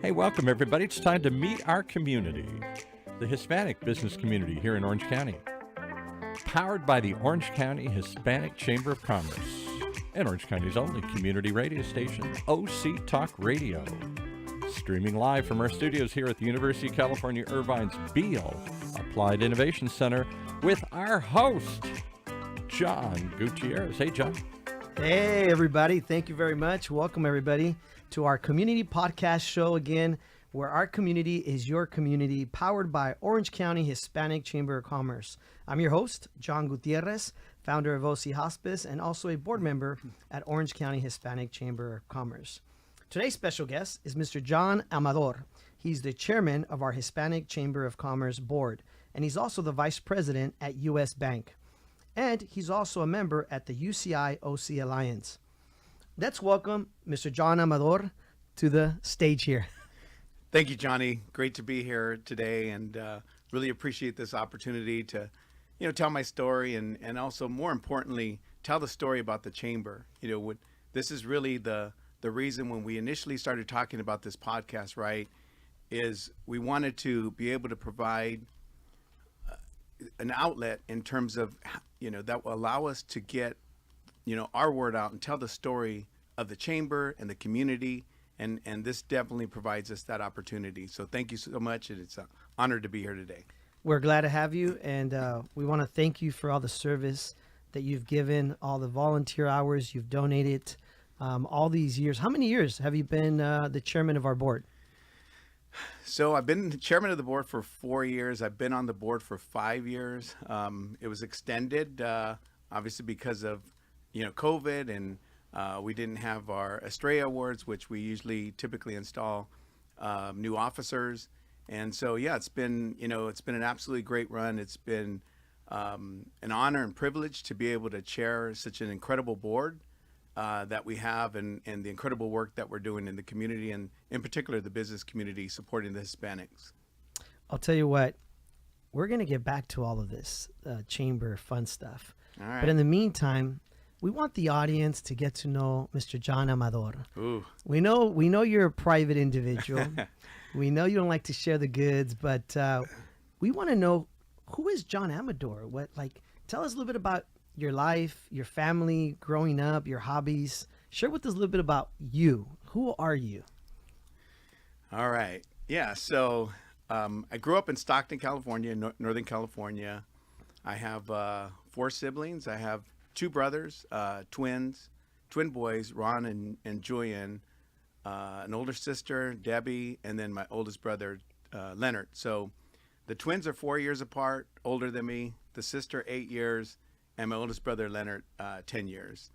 Hey, welcome everybody. It's time to meet our community, the Hispanic business community here in Orange County. Powered by the Orange County Hispanic Chamber of Commerce and Orange County's only community radio station, OC Talk Radio. Streaming live from our studios here at the University of California, Irvine's Beale Applied Innovation Center with our host, John Gutierrez. Hey, John. Hey, everybody. Thank you very much. Welcome, everybody, to our community podcast show again, where our community is your community, powered by Orange County Hispanic Chamber of Commerce. I'm your host, John Gutierrez, founder of OC Hospice, and also a board member at Orange County Hispanic Chamber of Commerce. Today's special guest is Mr. John Amador. He's the chairman of our Hispanic Chamber of Commerce board, and he's also the vice president at U.S. Bank. And he's also a member at the UCI OC Alliance. Let's welcome Mr. John Amador to the stage here. Thank you, Johnny. Great to be here today, and really appreciate this opportunity to, tell my story and also, more importantly, tell the story about the chamber. This is really the reason when we initially started talking about this podcast, right, is we wanted to be able to provide an outlet in terms of, that will allow us to get, our word out and tell the story of the chamber and the community. And this definitely provides us that opportunity. So thank you so much. And it's an honor to be here today. We're glad to have you. And we want to thank you for all the service that you've given, all the volunteer hours you've donated, all these years. How many years have you been the chairman of our board? So I've been the chairman of the board for 4 years. I've been on the board for 5 years. It was extended, obviously, because of, COVID, and we didn't have our Estrella Awards, which we typically install new officers. And so, yeah, it's been an absolutely great run. It's been an honor and privilege to be able to chair such an incredible board that we have, and the incredible work that we're doing in the community, and in particular the business community supporting the Hispanics. I'll tell you what, we're going to get back to all of this chamber fun stuff. All right. But in the meantime, we want the audience to get to know Mr. John Amador. Ooh. We know you're a private individual. We know you don't like to share the goods, but we want to know, who is John Amador? Tell us a little bit about your life, your family, growing up, your hobbies. Share with us a little bit about you. Who are you? All right. Yeah. So I grew up in Stockton, California, Northern California. I have 4 siblings. I have 2 brothers, twin boys, Ron and Julian, an older sister, Debbie, and then my oldest brother, Leonard. So the twins are 4 years apart, older than me. The sister, 8 years. And my oldest brother, Leonard, 10 years.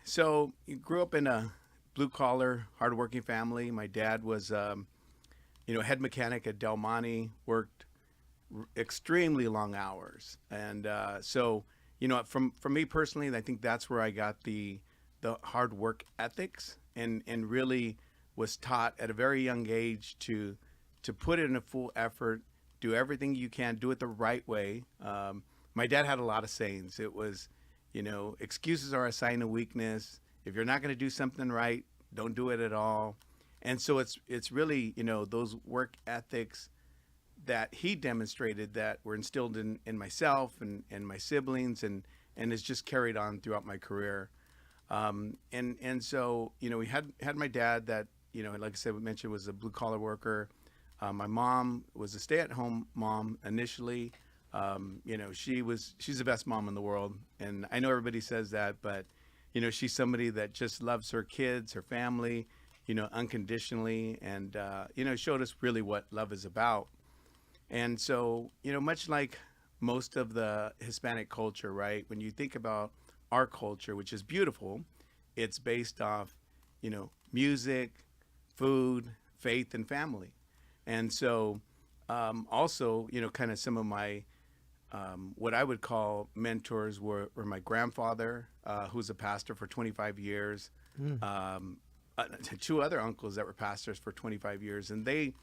So you grew up in a blue-collar, hardworking family. My dad was, head mechanic at Del Monte, worked extremely long hours. And so, from me personally, I think that's where I got the hard work ethics, and really was taught at a very young age to put in a full effort, do everything you can, do it the right way. My dad had a lot of sayings. It was, excuses are a sign of weakness. If you're not going to do something right, don't do it at all. And so it's really, those work ethics that he demonstrated that were instilled in myself and my siblings, and is just carried on throughout my career. And so, we had my dad that, like I said, we mentioned, was a blue collar worker. My mom was a stay-at-home mom initially. She's the best mom in the world. And I know everybody says that, but, she's somebody that just loves her kids, her family, unconditionally, and, showed us really what love is about. And so, much like most of the Hispanic culture, right, when you think about our culture, which is beautiful, it's based off, music, food, faith, and family. And so, also, kind of some of my what I would call mentors were my grandfather, who's a pastor for 25 years, 2 other uncles that were pastors for 25 years. And they,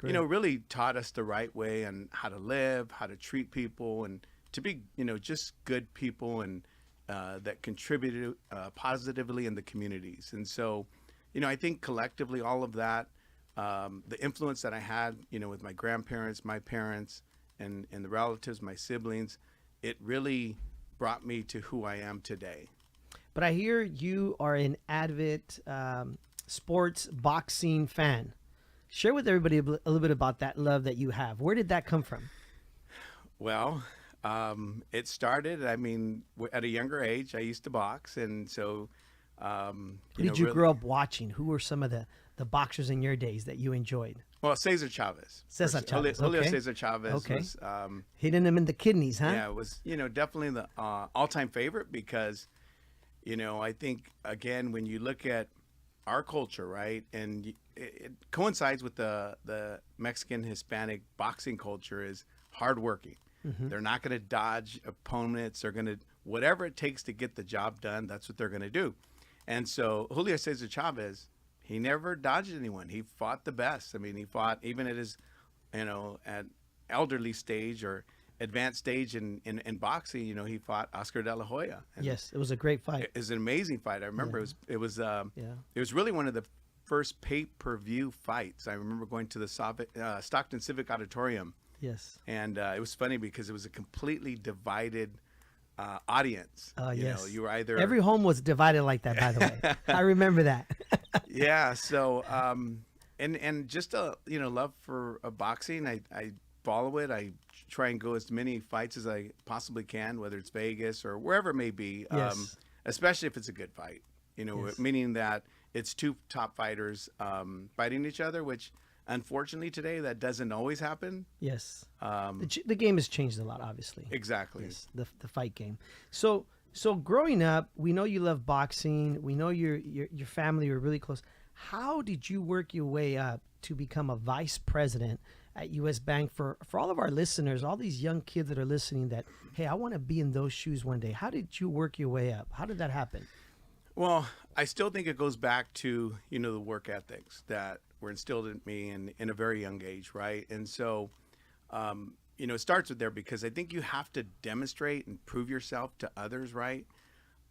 really taught us the right way and how to live, how to treat people, and to be, just good people, and that contributed positively in the communities. And so, I think collectively all of that the influence that I had, with my grandparents, my parents, and the relatives, my siblings, it really brought me to who I am today. But I hear you are an avid sports boxing fan. Share with everybody a little bit about that love that you have. Where did that come from? Well, it started, at a younger age. I used to box, and so Who did you grow up watching? Who were some of the boxers in your days that you enjoyed? Well, Cesar Chavez. Cesar Chavez, Julio okay. Cesar Chavez Okay. was, Hitting them in the kidneys, huh? yeah, it was, definitely the all-time favorite because, I think, again, when you look at our culture, right, and it coincides with the Mexican Hispanic boxing culture is hardworking. They're not going to dodge opponents. They're going to, whatever it takes to get the job done, that's what they're going to do. And so Julio Cesar Chavez, he never dodged anyone. He fought the best. He fought even at his, at elderly stage or advanced stage in boxing. He fought Oscar De La Hoya. And Yes, it was a great fight. it was an amazing fight. I remember it was Yeah. it was really one of the first pay-per-view fights. I remember going to the Stockton Civic Auditorium, Yes. and it was funny because it was a completely divided audience. Yes. You were either Every home was divided like that, by the way. I remember that. yeah. So and just a love for boxing. I follow it. I try and go as many fights as I possibly can, whether it's Vegas or wherever it may be. Yes. Especially if it's a good fight. Yes. Meaning that it's two top fighters fighting each other, which unfortunately today that doesn't always happen. Yes. The game has changed a lot, obviously. Exactly. Yes, the fight game. So growing up, we know you love boxing. We know your family were really close. How did you work your way up to become a vice president at U.S. Bank? For all of our listeners, all these young kids that are listening that, hey, I want to be in those shoes one day. How did you work your way up? How did that happen? Well, I still think it goes back to, the work ethics that were instilled in me in a very young age, right? And so, it starts with there because I think you have to demonstrate and prove yourself to others, right?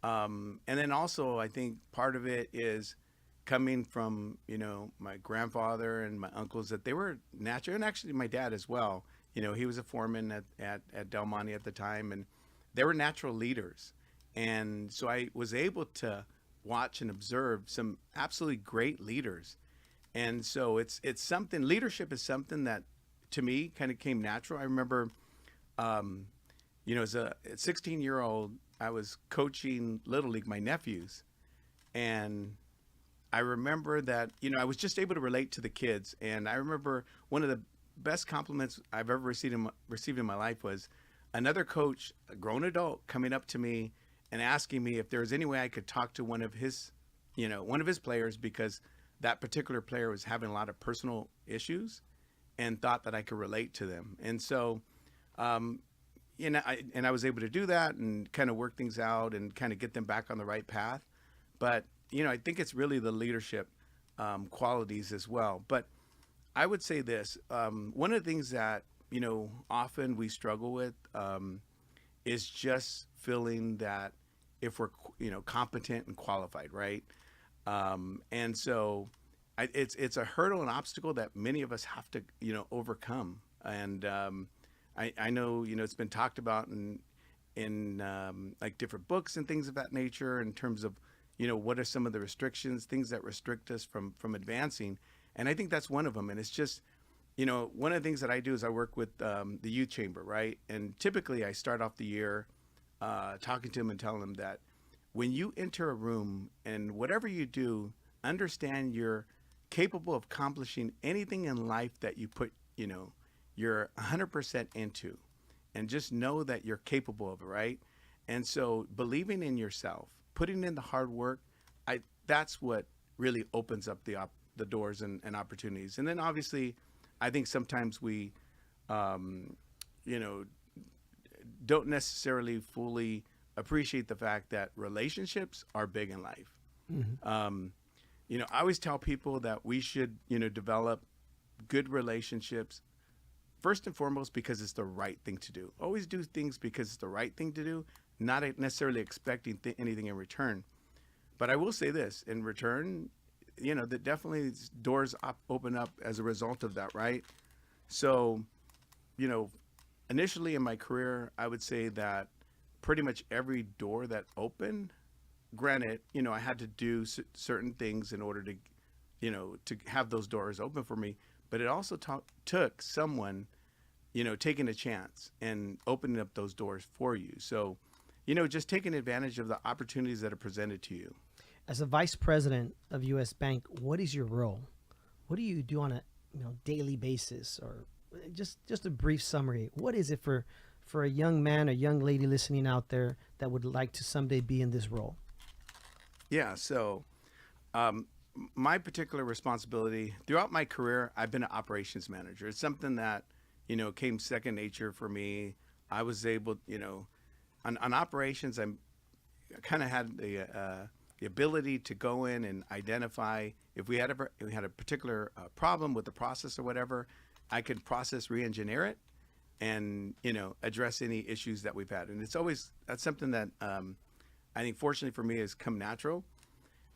And then also, I think part of it is coming from, my grandfather and my uncles, that they were natural, and actually my dad as well. He was a foreman at Del Monte at the time, and they were natural leaders. And so I was able to watch and observe some absolutely great leaders. And so it's something, leadership is something that to me kind of came natural. I remember, as a 16-year-old, I was coaching Little League, my nephews. And I remember that, I was just able to relate to the kids. And I remember one of the best compliments I've ever received in my life was another coach, a grown adult, coming up to me and asking me if there was any way I could talk to one of his players, because that particular player was having a lot of personal issues and thought that I could relate to them. And so, I was able to do that and kind of work things out and kind of get them back on the right path. But, I think it's really the leadership qualities as well. But I would say this, one of the things that, often we struggle with is just feeling that if we're, competent and qualified, right? And so it's a hurdle and obstacle that many of us have to, overcome. And I know, it's been talked about in like different books and things of that nature in terms of, what are some of the restrictions, things that restrict us from advancing. And I think that's one of them. And it's just, one of the things that I do is I work with the youth chamber, right? And typically I start off the year talking to them and telling them that when you enter a room and whatever you do, understand you're capable of accomplishing anything in life that you put, you're 100% into, and just know that you're capable of it, right? And so believing in yourself, putting in the hard work, that's what really opens up the doors and opportunities. And then obviously, I think sometimes we, don't necessarily fully appreciate the fact that relationships are big in life. Mm-hmm. I always tell people that we should, develop good relationships first and foremost because it's the right thing to do. Always do things because it's the right thing to do, not necessarily expecting anything in return. But I will say this, in return, that definitely doors open up as a result of that, right? So, you know, initially in my career, I would say that pretty much every door that opened, granted, I had to do certain things in order to, to have those doors open for me. But it also took someone, taking a chance and opening up those doors for you. So, just taking advantage of the opportunities that are presented to you. As a vice president of U.S. Bank, what is your role? What do you do on a daily basis, or just a brief summary? What is it for a young man or young lady listening out there that would like to someday be in this role? Yeah. So, my particular responsibility throughout my career, I've been an operations manager. It's something that came second nature for me. I was able, on operations, I kind of had the ability to go in and identify if we had a particular problem with the process or whatever. I could process re-engineer it and address any issues that we've had. And that's something that I think fortunately for me has come natural.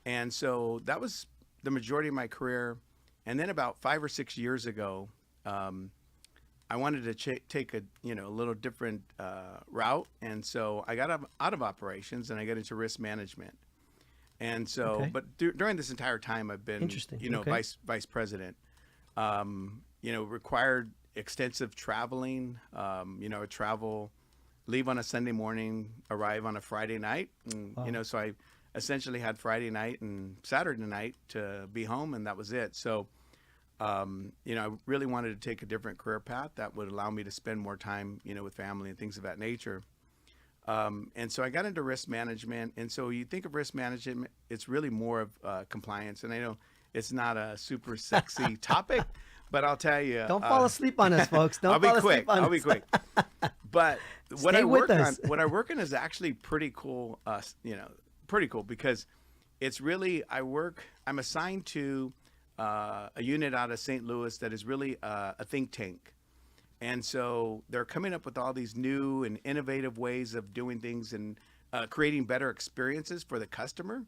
And so that was the majority of my career. And then about 5 or 6 years ago, I wanted to take a little different route, and so I got out of operations and I got into risk management. And so, Okay. but during this entire time, I've been Interesting. Okay. vice president. Required extensive traveling. I would travel, leave on a Sunday morning, arrive on a Friday night, and Wow. so I essentially had Friday night and Saturday night to be home, and that was it. So. I really wanted to take a different career path that would allow me to spend more time, with family and things of that nature. And so I got into risk management. And so you think of risk management, it's really more of compliance. And I know it's not a super sexy topic, but I'll tell you. Don't fall asleep on us, folks. Don't I'll be fall quick. asleep on I'll be us. quick. But what Stay I with work on, us. what I work on is actually pretty cool. Pretty cool because it's really I'm assigned to a unit out of St. Louis that is really a think tank. And so they're coming up with all these new and innovative ways of doing things and creating better experiences for the customer.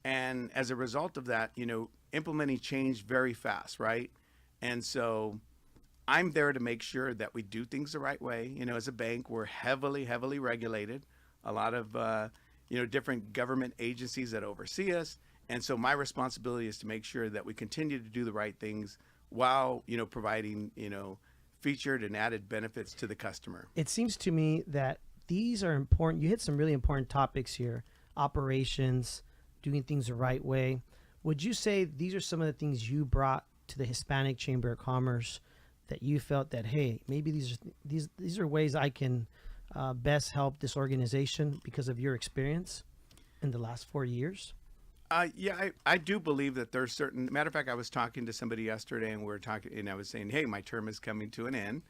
And as a result of that, implementing change very fast, right? And so I'm there to make sure that we do things the right way. As a bank, we're heavily, heavily regulated. A lot of, different government agencies that oversee us. And so my responsibility is to make sure that we continue to do the right things while, providing, featured and added benefits to the customer. It seems to me that these are important. You hit some really important topics here: operations, doing things the right way. Would you say these are some of the things you brought to the Hispanic Chamber of Commerce that you felt that, hey, maybe these are ways I can best help this organization because of your experience in the last 4 years? Yeah, I do believe that there's certain. Matter of fact, I was talking to somebody yesterday, and and I was saying, hey, my term is coming to an end.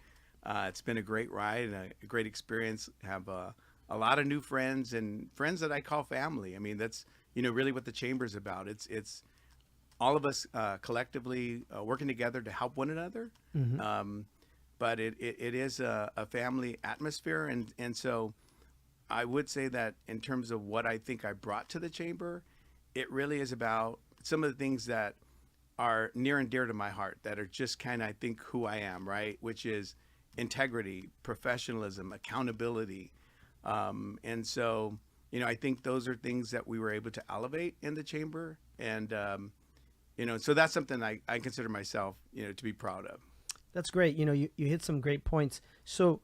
It's been a great ride and a great experience. Have a lot of new friends and friends that I call family. I mean, that's really what the chamber's about. It's all of us collectively working together to help one another. Mm-hmm. But it is a family atmosphere, and so I would say that in terms of what I think I brought to the chamber, it really is about some of the things that are near and dear to my heart, that are just kind of, I think, who I am, right? Which is integrity, professionalism, accountability. And so, I think those are things that we were able to elevate in the chamber. And, so that's something I consider myself, to be proud of. That's great. You hit some great points. So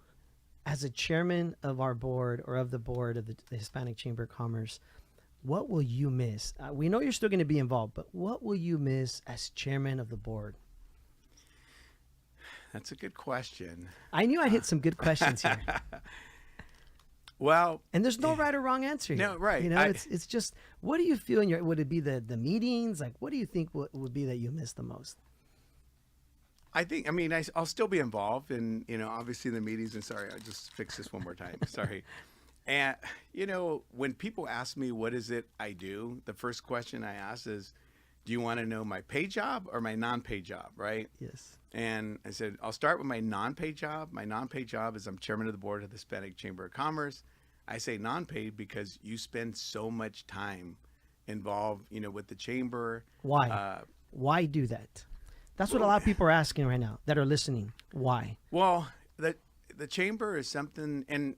as a chairman of our board, or of the board of the Hispanic Chamber of Commerce, what will you miss? We know you're still going to be involved, but what will you miss as chairman of the board? That's a good question. I knew I'd hit some good questions here. Well, And there's no right or wrong answer here. No, right. It's just, what do you feel in would it be the meetings? Like, what do you think would be that you miss the most? I think, I'll still be involved in, obviously the meetings. And sorry, I'll just fix this one more time. Sorry. And, when people ask me what is it I do, the first question I ask is, do you want to know my paid job or my non-paid job, right? Yes. And I said, I'll start with my non-paid job. My non-paid job is I'm chairman of the board of the Hispanic Chamber of Commerce. I say non-paid because you spend so much time involved, with the chamber. Why? Why do that? That's what a well- lot of people are asking right now that are listening. Why? Well, the chamber is something and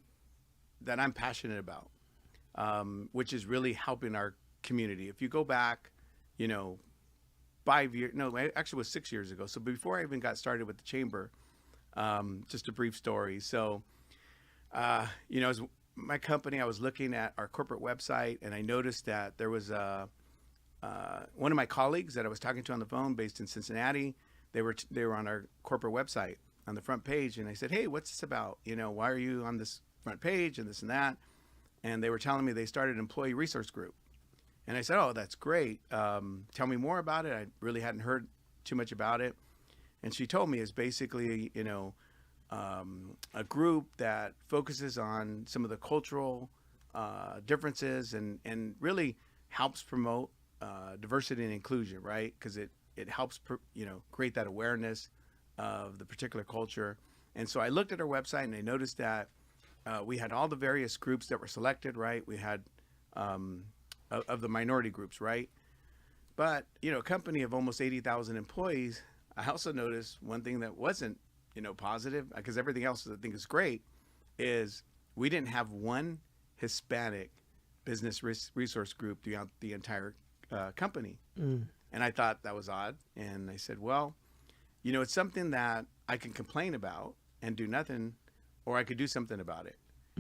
that I'm passionate about, which is really helping our community. If you go back, 5 years, no, actually it was 6 years ago. So before I even got started with the chamber, just a brief story. So, as my company, I was looking at our corporate website and I noticed that there was one of my colleagues that I was talking to on the phone based in Cincinnati. They were on our corporate website on the front page. And I said, hey, what's this about? Why are you on this front page and this and that? And they were telling me they started an employee resource group. And I said, oh, that's great. Tell me more about it. I really hadn't heard too much about it. And she told me it's basically, a group that focuses on some of the cultural differences and really helps promote diversity and inclusion, right? Because it helps, create that awareness of the particular culture. And so I looked at our website and I noticed that we had all the various groups that were selected, right? We had of the minority groups, right? But, a company of almost 80,000 employees, I also noticed one thing that wasn't, positive, because everything else I think is great, is we didn't have one Hispanic business resource group throughout the entire company. And I thought that was odd. And I said, well, it's something that I can complain about and do nothing, or I could do something about it.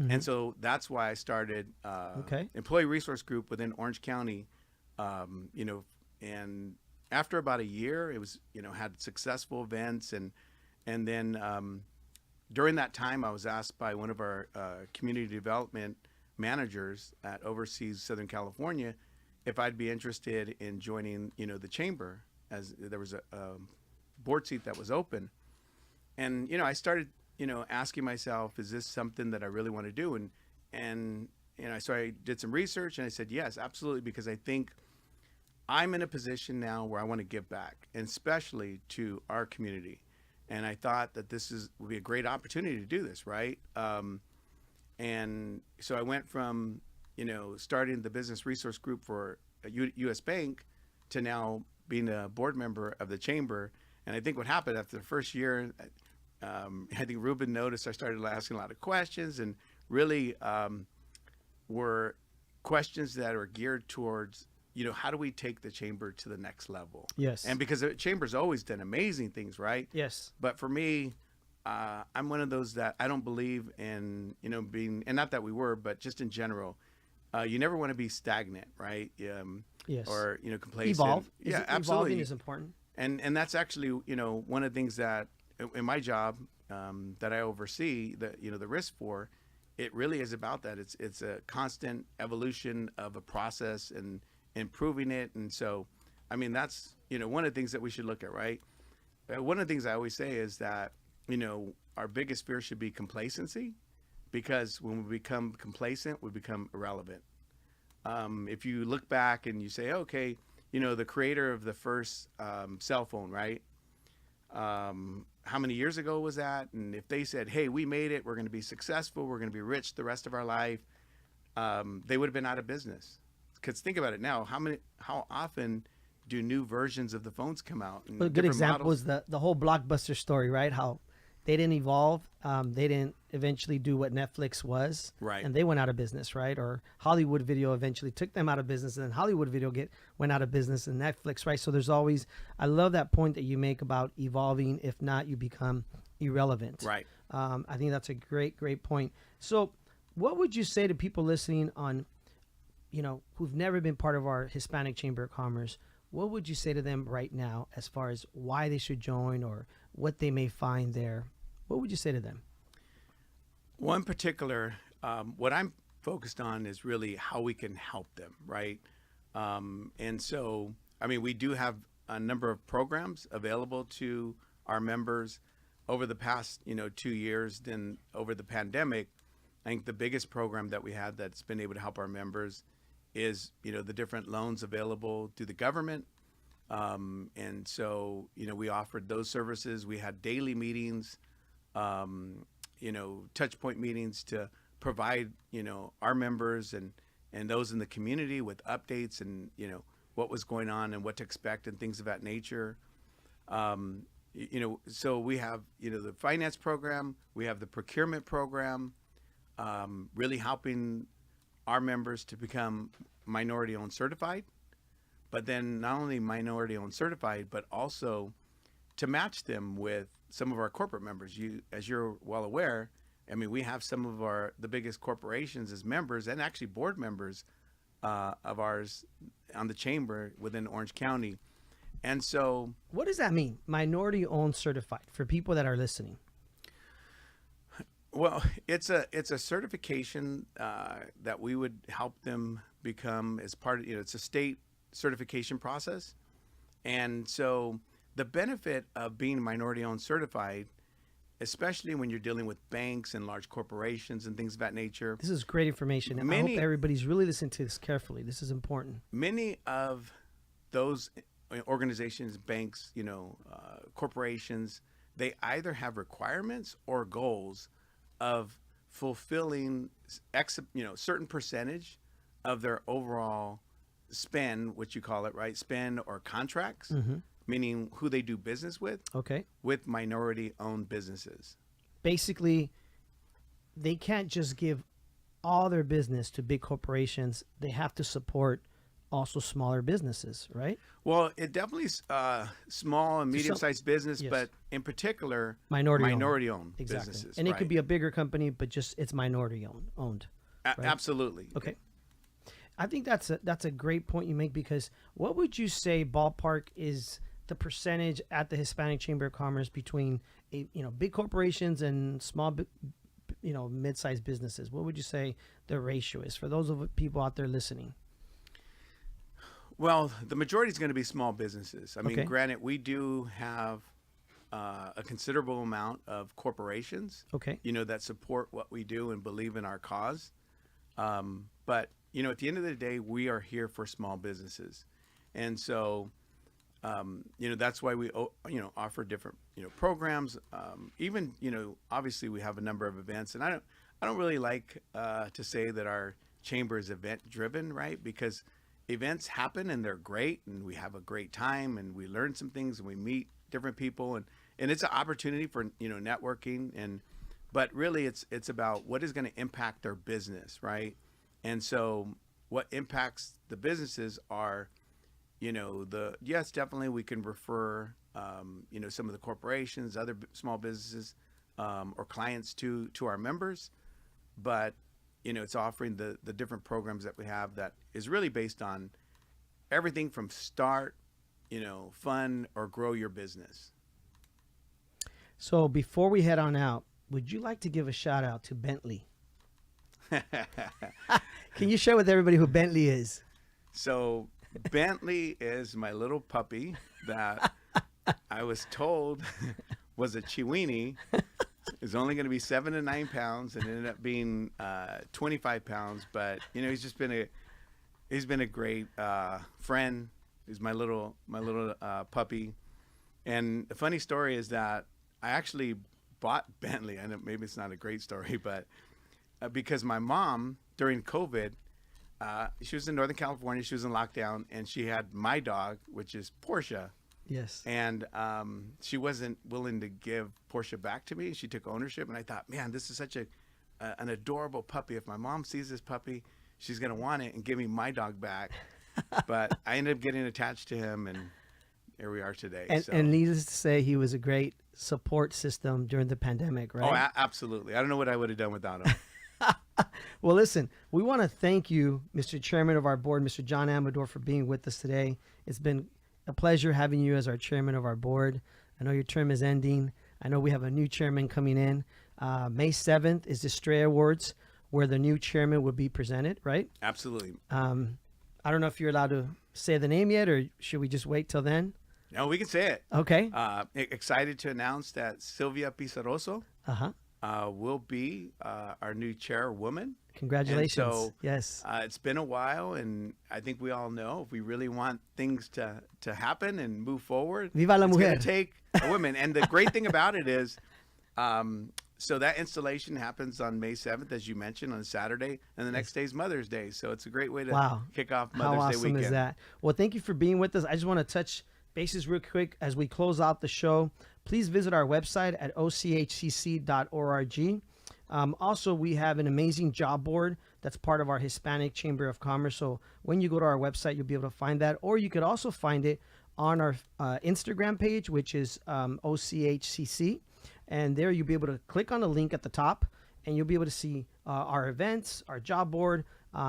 And so that's why I started employee resource group within Orange County, and after about a year, it was, had successful events. And then during that time, I was asked by one of our community development managers that oversees Southern California if I'd be interested in joining, the chamber, as there was a board seat that was open. And, I started, asking myself, is this something that I really want to do? And so I did some research and I said, yes, absolutely. Because I think I'm in a position now where I want to give back, and especially to our community. And I thought that would be a great opportunity to do this, right? And so I went from, starting the business resource group for U.S. Bank to now being a board member of the chamber. And I think what happened after the first year, I think Ruben noticed I started asking a lot of questions, and really were questions that are geared towards, how do we take the chamber to the next level? Yes. And because the chamber's always done amazing things, right? Yes. But for me, I'm one of those that I don't believe in, being, and not that we were, but just in general, you never want to be stagnant, right? Yes. Or, complacent. Evolve. Yeah, absolutely. Evolving is important. And that's actually, one of the things that in my job that I oversee, the risk for, it really is about that. It's a constant evolution of a process and improving it. And so, I mean, that's, one of the things that we should look at, right? One of the things I always say is that, our biggest fear should be complacency, because when we become complacent, we become irrelevant. If you look back and you say, okay, the creator of the first cell phone, right? How many years ago was that? And if they said, hey, we made it, we're going to be successful, we're going to be rich the rest of our life, they would have been out of business. Because think about it now, how often do new versions of the phones come out? A good example is the whole Blockbuster story, right? How they didn't evolve. They didn't eventually do what Netflix was. Right. And they went out of business, right? Or Hollywood Video eventually took them out of business, and then Hollywood Video went out of business, and Netflix, right? So there's always, I love that point that you make about evolving. If not, you become irrelevant. Right. I think that's a great, great point. So what would you say to people listening on, who've never been part of our Hispanic Chamber of Commerce? What would you say to them right now as far as why they should join or what they may find there? What would you say to them? One particular, what I'm focused on is really how we can help them, right? And so, I mean, we do have a number of programs available to our members over the past, 2 years. Then over the pandemic, I think the biggest program that we had that's been able to help our members is, the different loans available through the government. And so, we offered those services. We had daily meetings, touch point meetings to provide, our members and and those in the community with updates and, what was going on and what to expect and things of that nature. So we have, the finance program, we have the procurement program, really helping our members to become minority owned certified, but then not only minority owned certified, but also to match them with some of our corporate members. As you're well aware, we have some of the biggest corporations as members, and actually board members of ours on the chamber within Orange County. And so, what does that mean? Minority owned certified, for people that are listening. Well, it's a certification that we would help them become as part of, it's a state certification process. And so the benefit of being minority owned certified, especially when you're dealing with banks and large corporations and things of that nature. This is great information. I hope everybody's really listening to this carefully. This is important. Many of those organizations, banks, corporations, they either have requirements or goals of fulfilling certain percentage of their overall spend, what you call it, right? Spend or contracts, meaning who they do business with. Okay. With minority-owned businesses. Basically, they can't just give all their business to big corporations. They have to support also smaller businesses, right? Well, it definitely small and medium-sized business, yes. But in particular, minority-owned businesses. Exactly. And it could be a bigger company, but just it's minority-owned. Right? Absolutely. Okay. I think that's a great point you make, because what would you say ballpark is the percentage at the Hispanic Chamber of Commerce between big corporations and small mid-sized businesses? What would you say the ratio is for those of people out there listening? Well, the majority is going to be small businesses. Okay. Granted, we do have a considerable amount of corporations, okay, that support what we do and believe in our cause. But at the end of the day, we are here for small businesses, and so that's why we offer different programs. Even obviously we have a number of events, and I don't really like to say that our chamber is event driven, right? Because events happen and they're great, and we have a great time, and we learn some things, and we meet different people, and it's an opportunity for networking, but really it's about what is going to impact their business, right? And so what impacts the businesses are yes, definitely we can refer some of the corporations, other small businesses, or clients to our members, but it's offering the different programs that we have that is really based on everything from start, fund or grow your business. So before we head on out, would you like to give a shout out to Bentley? Can you share with everybody who Bentley is? So Bentley is my little puppy that I was told was a Chiweenie. Is only going to be 7 to 9 pounds, and ended up being 25 pounds. But he's been a great friend. He's my little puppy. And the funny story is that I actually bought Bentley. I know maybe it's not a great story, but because my mom during COVID, she was in Northern California. She was in lockdown, and she had my dog, which is Portia. Yes. And she wasn't willing to give Portia back to me. She took ownership, and I thought, man, this is such an adorable puppy. If my mom sees this puppy, she's going to want it and give me my dog back. But I ended up getting attached to him, and here we are today. And needless to say, he was a great support system during the pandemic, right? Oh, absolutely. I don't know what I would have done without him. Well, listen, we want to thank you, Mr. Chairman of our board, Mr. John Amador, for being with us today. It's been a pleasure having you as our chairman of our board. I know your term is ending. I know we have a new chairman coming in. May 7th is the Stray Awards, where the new chairman will be presented, right? Absolutely. I don't know if you're allowed to say the name yet, or should we just wait till then? No, we can say it. Okay. Excited to announce that Sylvia Pizarroso will be our new chairwoman. Congratulations. And so, yes. It's been a while, and I think we all know if we really want things to happen and move forward, Viva la it's mujer. going to take a woman. And the great thing about it is so that installation happens on May 7th, as you mentioned, on Saturday, and the next day is Mother's Day. So it's a great way to kick off Mother's How Day awesome weekend. is that? Well, thank you for being with us. I just want to touch bases real quick as we close out the show. Please visit our website at ochcc.org. Also, we have an amazing job board that's part of our Hispanic Chamber of Commerce. So when you go to our website, you'll be able to find that. Or you could also find it on our Instagram page, which is OCHCC. And there you'll be able to click on the link at the top, and you'll be able to see our events, our job board.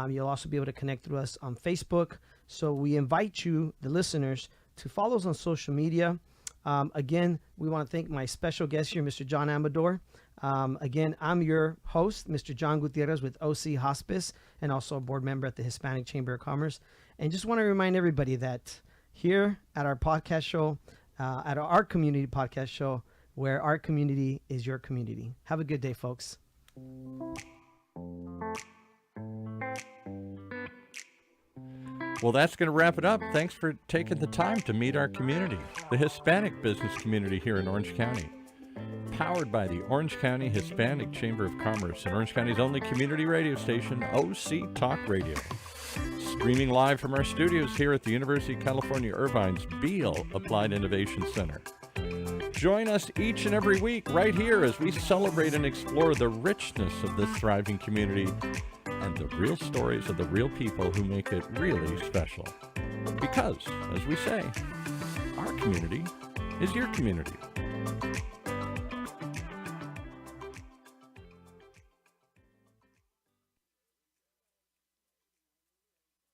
You'll also be able to connect through us on Facebook. So we invite you, the listeners, to follow us on social media. Again, we want to thank my special guest here, Mr. John Amador. Again, I'm your host, Mr. John Gutierrez with OC Hospice, and also a board member at the Hispanic Chamber of Commerce. And just want to remind everybody that here at our podcast show, at our community podcast show, where our community is your community. Have a good day, folks. Well, that's going to wrap it up. Thanks for taking the time to meet our community, the Hispanic business community here in Orange County. Powered by the Orange County Hispanic Chamber of Commerce and Orange County's only community radio station, OC Talk Radio. Streaming live from our studios here at the University of California, Irvine's Beale Applied Innovation Center. Join us each and every week right here as we celebrate and explore the richness of this thriving community and the real stories of the real people who make it really special. Because, as we say, our community is your community.